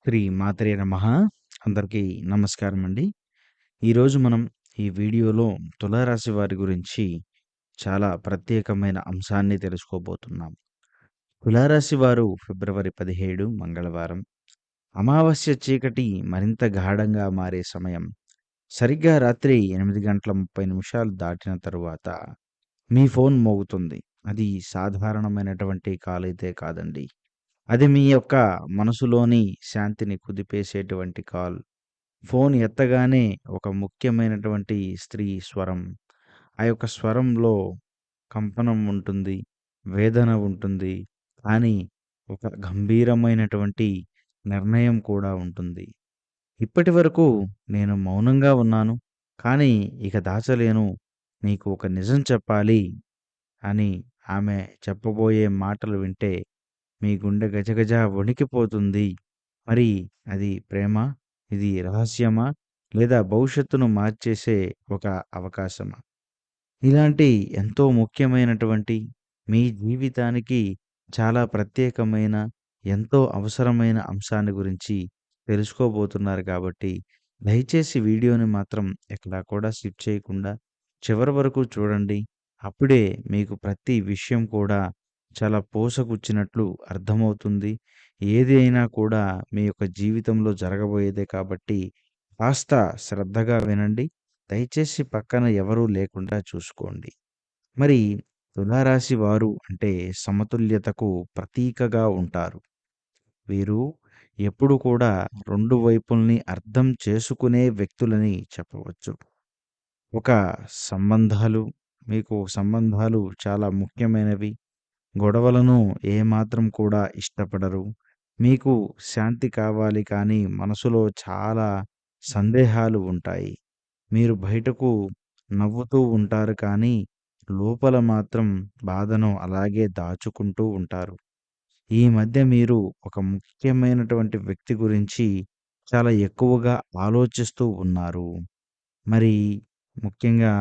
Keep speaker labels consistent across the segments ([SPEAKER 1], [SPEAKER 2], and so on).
[SPEAKER 1] శ్రీ మాత్రే నమః. అందరికీ నమస్కారమండి. ఈరోజు మనం ఈ వీడియోలో తులారాశి వారి గురించి చాలా ప్రత్యేకమైన అంశాన్ని తెలుసుకోబోతున్నాం. తులారాశి వారు ఫిబ్రవరి 17 మంగళవారం. అమావాస్య చీకటి మరింత గాఢంగా మారే సమయం. సరిగ్గా రాత్రి 8:30 దాటిన తరువాత మీ ఫోన్ మోగుతుంది. అది సాధారణమైనటువంటి కాల్ అయితే కాదండి. అది మీ యొక్క మనసులోని శాంతిని కుదిపేసేటువంటి కాల్. ఫోన్ ఎత్తగానే ఒక ముఖ్యమైనటువంటి స్త్రీ స్వరం. ఆ యొక్క స్వరంలో కంపనం ఉంటుంది, వేదన ఉంటుంది. కానీ ఒక గంభీరమైనటువంటి నిర్ణయం కూడా ఉంటుంది. ఇప్పటివరకు నేను మౌనంగా ఉన్నాను. కానీ ఇక దాచలేను. నీకు ఒక నిజం చెప్పాలి అని ఆమె చెప్పబోయే మాటలు వింటే మీ గుండె గజగజ వణికిపోతుంది. మరి అది ప్రేమ? ఇది రహస్యమా? లేదా భవిష్యత్తును మార్చేసే ఒక అవకాశమా? ఇలాంటి ఎంతో ముఖ్యమైనటువంటి మీ జీవితానికి చాలా ప్రత్యేకమైన, ఎంతో అవసరమైన అంశాన్ని గురించి తెలుసుకోబోతున్నారు కాబట్టి, దయచేసి వీడియోని మాత్రం ఎక్కడా కూడా స్కిప్ చేయకుండా చివరి వరకు చూడండి. అప్పుడే మీకు ప్రతి విషయం కూడా చాలా పూసగుచ్చినట్లు అర్థమవుతుంది. ఏది అయినా కూడా మీ యొక్క జీవితంలో జరగబోయేదే కాబట్టి కాస్త శ్రద్ధగా వినండి. దయచేసి పక్కన ఎవరూ లేకుండా చూసుకోండి. మరి తులారాశి వారు అంటే సమతుల్యతకు ప్రతీకగా ఉంటారు. వీరు ఎప్పుడు కూడా 2 వైపుల్ని అర్థం చేసుకునే వ్యక్తులని చెప్పవచ్చు. ఒక సంబంధాలు మీకు సంబంధాలు చాలా ముఖ్యమైనవి. గొడవలను ఏమాత్రం కూడా ఇష్టపడరు. మీకు శాంతి కావాలి కానీ మనసులో చాలా సందేహాలు ఉంటాయి. మీరు బయటకు నవ్వుతూ ఉంటారు కానీ లోపల మాత్రం బాధను అలాగే దాచుకుంటూ ఉంటారు. ఈ మధ్య మీరు ఒక ముఖ్యమైనటువంటి వ్యక్తి గురించి చాలా ఎక్కువగా ఆలోచిస్తూ ఉన్నారు. మరి ముఖ్యంగా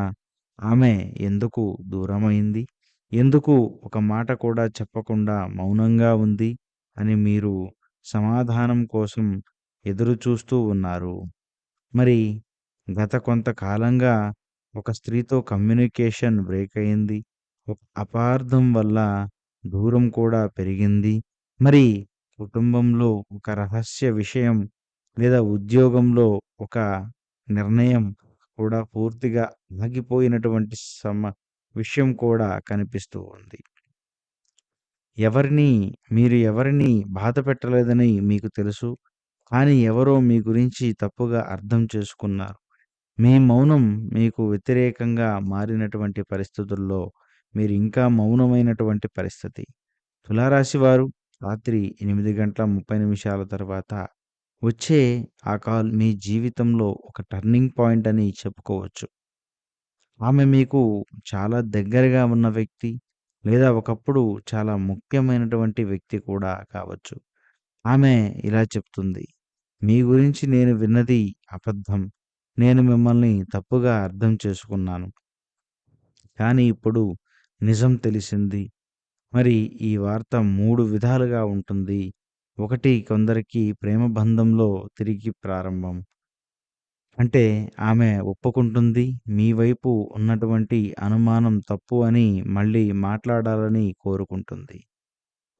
[SPEAKER 1] ఆమె ఎందుకు దూరమైంది? ఎందుకు ఒక మాట కూడా చెప్పకుండా మౌనంగా ఉంది అని మీరు సమాధానం కోసం ఎదురు చూస్తూ ఉన్నారు. మరి గత కొంతకాలంగా ఒక స్త్రీతో కమ్యూనికేషన్ బ్రేక్ అయింది. ఒక అపార్థం వల్ల దూరం కూడా పెరిగింది. మరి కుటుంబంలో ఒక రహస్య విషయం లేదా ఉద్యోగంలో ఒక నిర్ణయం కూడా పూర్తిగా ఆగిపోయినటువంటి విషయం కూడా కనిపిస్తూ ఉంది. ఎవరిని ఎవరిని బాధ పెట్టలేదని మీకు తెలుసు. కానీ ఎవరో మీ గురించి తప్పుగా అర్థం చేసుకున్నారు. మీ మౌనం మీకు వ్యతిరేకంగా మారినటువంటి పరిస్థితుల్లో మీరు ఇంకా మౌనమైనటువంటి పరిస్థితి. తులారాశి వారు రాత్రి 8:30 తర్వాత వచ్చే ఆ కాల్ మీ జీవితంలో ఒక టర్నింగ్ పాయింట్ అని చెప్పుకోవచ్చు. ఆమె మీకు చాలా దగ్గరగా ఉన్న వ్యక్తి లేదా ఒకప్పుడు చాలా ముఖ్యమైనటువంటి వ్యక్తి కూడా కావచ్చు. ఆమె ఇలా చెప్తుంది. మీ గురించి నేను విన్నది అబద్ధం. నేను మిమ్మల్ని తప్పుగా అర్థం చేసుకున్నాను. కానీ ఇప్పుడు నిజం తెలిసింది. మరి ఈ వార్త 3 విధాలుగా ఉంటుంది. ఒకటి కొందరికి ప్రేమ బంధంలో తిరిగి ప్రారంభం. అంటే ఆమె ఒప్పుకుంటుంది. మీ వైపు ఉన్నటువంటి అనుమానం తప్పు అని మళ్ళీ మాట్లాడాలని కోరుకుంటుంది.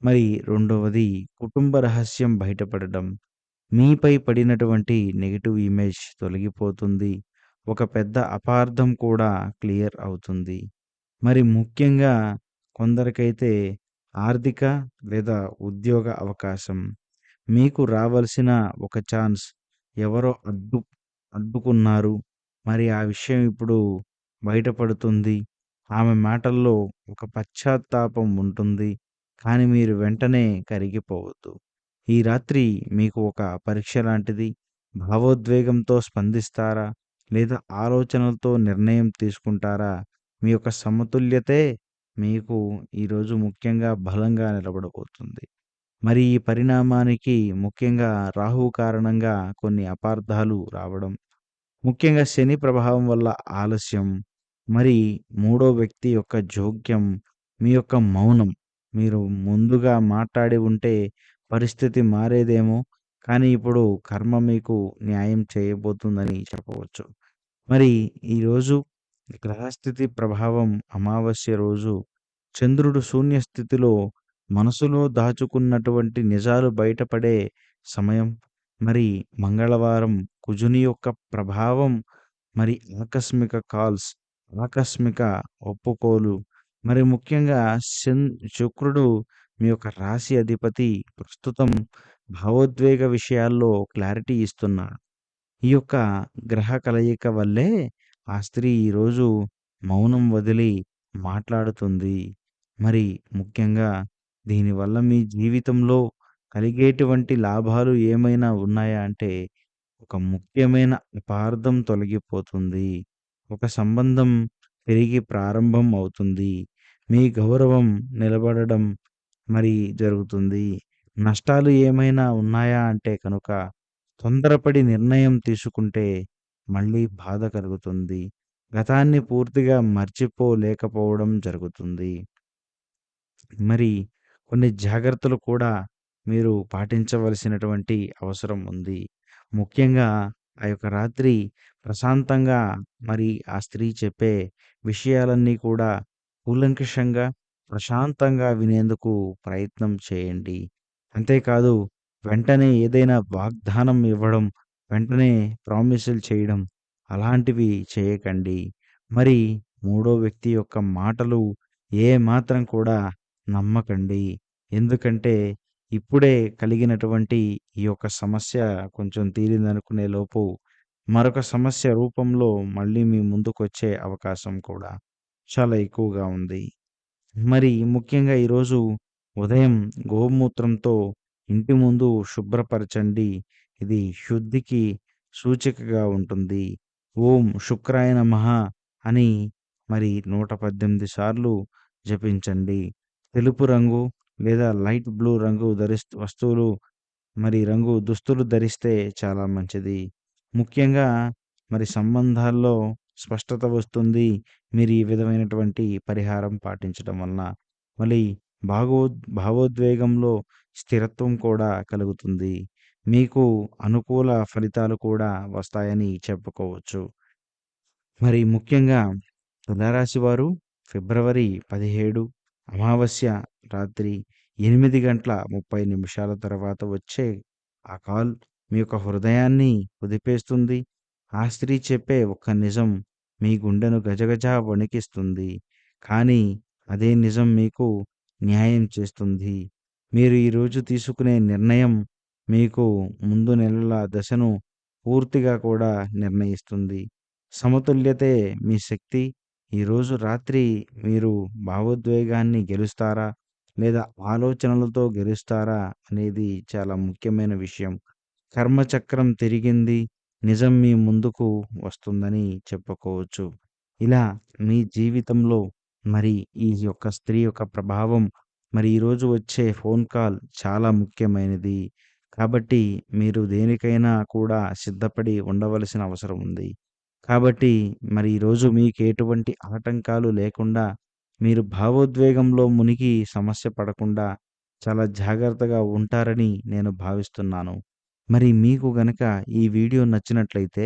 [SPEAKER 1] మరి రెండవది కుటుంబ రహస్యం బయటపడడం. మీపై పడినటువంటి నెగెటివ్ ఇమేజ్ తొలగిపోతుంది. ఒక పెద్ద అపార్థం కూడా క్లియర్ అవుతుంది. మరి ముఖ్యంగా కొందరికైతే ఆర్థిక లేదా ఉద్యోగ అవకాశం. మీకు రావలసిన ఒక ఛాన్స్ ఎవరో అడ్డుకున్నారు. మరి ఆ విషయం ఇప్పుడు బయటపడుతుంది. ఆమె మాటల్లో ఒక పశ్చాత్తాపం ఉంటుంది. కానీ మీరు వెంటనే కరిగిపోవద్దు. ఈ రాత్రి మీకు ఒక పరీక్ష లాంటిది. భావోద్వేగంతో స్పందిస్తారా? లేదా ఆలోచనలతో నిర్ణయం తీసుకుంటారా? మీ యొక్క సమతుల్యతే మీకు ఈరోజు ముఖ్యంగా బలంగా నిలబడబోతుంది. మరి ఈ పరిణామానికి ముఖ్యంగా రాహువు కారణంగా కొన్ని అపార్థాలు రావడం, ముఖ్యంగా శని ప్రభావం వల్ల ఆలస్యం, మరి మూడో వ్యక్తి యొక్క జోక్యం, మీ యొక్క మౌనం. మీరు ముందుగా మాట్లాడి ఉంటే పరిస్థితి మారేదేమో. కానీ ఇప్పుడు కర్మ మీకు న్యాయం చేయబోతుందని చెప్పవచ్చు. మరి ఈరోజు గ్రహస్థితి ప్రభావం అమావాస్య రోజు చంద్రుడు శూన్య స్థితిలో మనసులో దాచుకున్నటువంటి నిజాలు బయటపడే సమయం. మరి మంగళవారం కుజుని యొక్క ప్రభావం, మరి ఆకస్మిక కాల్స్, ఆకస్మిక ఒప్పుకోలు, మరి ముఖ్యంగా శన్ శుక్రుడు మీ యొక్క రాశి అధిపతి ప్రస్తుతం భావోద్వేగ విషయాల్లో క్లారిటీ ఇస్తున్నాడు. ఈ యొక్క గ్రహ కలయిక వల్లే ఆ స్త్రీ ఈరోజు మౌనం వదిలి మాట్లాడుతుంది. మరి ముఖ్యంగా దీనివల్ల మీ జీవితంలో కలిగేటువంటి లాభాలు ఏమైనా ఉన్నాయా అంటే, ఒక ముఖ్యమైన అపార్థం తొలగిపోతుంది. ఒక సంబంధం తిరిగి ప్రారంభం అవుతుంది. మీ గౌరవం నిలబడడం మరి జరుగుతుంది. నష్టాలు ఏమైనా ఉన్నాయా అంటే కనుక, తొందరపడి నిర్ణయం తీసుకుంటే మళ్ళీ బాధ కలుగుతుంది. గతాన్ని పూర్తిగా మర్చిపోలేకపోవడం జరుగుతుంది. మరి కొన్ని జాగ్రత్తలు కూడా మీరు పాటించవలసినటువంటి అవసరం ఉంది. ముఖ్యంగా ఆ యొక్క రాత్రి ప్రశాంతంగా మరి ఆ స్త్రీ చెప్పే విషయాలన్నీ కూడా కూలంకషంగా, ప్రశాంతంగా వినేందుకు ప్రయత్నం చేయండి. అంతేకాదు వెంటనే ఏదైనా వాగ్దానం ఇవ్వడం, వెంటనే ప్రామిసులు చేయడం అలాంటివి చేయకండి. మరి మూడో వ్యక్తి యొక్క మాటలు ఏమాత్రం కూడా నమ్మకండి. ఎందుకంటే ఇప్పుడే కలిగినటువంటి ఈ యొక్క సమస్య కొంచెం తీరిందనుకునే లోపు మరొక సమస్య రూపంలో మళ్ళీ మీ ముందుకొచ్చే అవకాశం కూడా చాలా ఎక్కువగా ఉంది. మరి ముఖ్యంగా ఈరోజు ఉదయం గోమూత్రంతో ఇంటి ముందు శుభ్రపరచండి. ఇది శుద్ధికి సూచికగా ఉంటుంది. ఓం శుక్రాయ నమః అని మరి 118 సార్లు జపించండి. తెలుపు రంగు లేదా లైట్ బ్లూ రంగు వస్తువులు మరి రంగు దుస్తులు ధరిస్తే చాలా మంచిది. ముఖ్యంగా మరి సంబంధాల్లో స్పష్టత వస్తుంది. మీరు ఈ విధమైనటువంటి పరిహారం పాటించడం వలన. మళ్ళీ భావోద్వేగంలో స్థిరత్వం కూడా కలుగుతుంది. మీకు అనుకూల ఫలితాలు కూడా వస్తాయని చెప్పుకోవచ్చు. మరి ముఖ్యంగా తులారాశి వారు ఫిబ్రవరి 17 అమావాస్య రాత్రి 8:30 తర్వాత వచ్చే ఆ కాల్ మీ యొక్క హృదయాన్ని కుదిపేస్తుంది. ఆ స్త్రీ చెప్పే ఒక్క నిజం మీ గుండెను గజగజ వణికిస్తుంది. కానీ అదే నిజం మీకు న్యాయం చేస్తుంది. మీరు ఈరోజు తీసుకునే నిర్ణయం మీకు ముందు నెలల దశను పూర్తిగా కూడా నిర్ణయిస్తుంది. సమతుల్యతే మీ శక్తి. ఈరోజు రాత్రి మీరు భావోద్వేగాన్ని గెలుస్తారా? లేదా ఆలోచనలతో గెలుస్తారా? అనేది చాలా ముఖ్యమైన విషయం. కర్మచక్రం తిరిగింది. నిజం మీ ముందుకు వస్తుందని చెప్పుకోవచ్చు. ఇలా మీ జీవితంలో మరి ఈ యొక్క స్త్రీ యొక్క ప్రభావం, మరి ఈరోజు వచ్చే ఫోన్ కాల్ చాలా ముఖ్యమైనది. కాబట్టి మీరు దేనికైనా కూడా సిద్ధపడి ఉండవలసిన అవసరం ఉంది. కాబట్టి మరి ఈరోజు మీకు ఎటువంటి ఆటంకాలు లేకుండా, మీరు భావోద్వేగంలో మునిగి సమస్య పడకుండా చాలా జాగ్రత్తగా ఉంటారని నేను భావిస్తున్నాను. మరి మీకు గనక ఈ వీడియో నచ్చినట్లయితే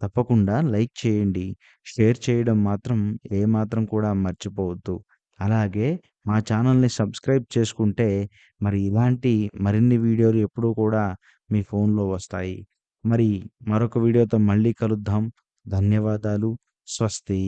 [SPEAKER 1] తప్పకుండా లైక్ చేయండి. షేర్ చేయడం మాత్రం ఏమాత్రం కూడా మర్చిపోవద్దు. అలాగే మా ఛానల్‌ని సబ్స్క్రైబ్ చేసుకుంటే మరి ఇలాంటి మరిన్ని వీడియోలు ఎప్పుడూ కూడా మీ ఫోన్‌లో వస్తాయి. మరి మరొక వీడియోతో మళ్ళీ కలుద్దాం. ధన్యవాదాలు. స్వస్తి.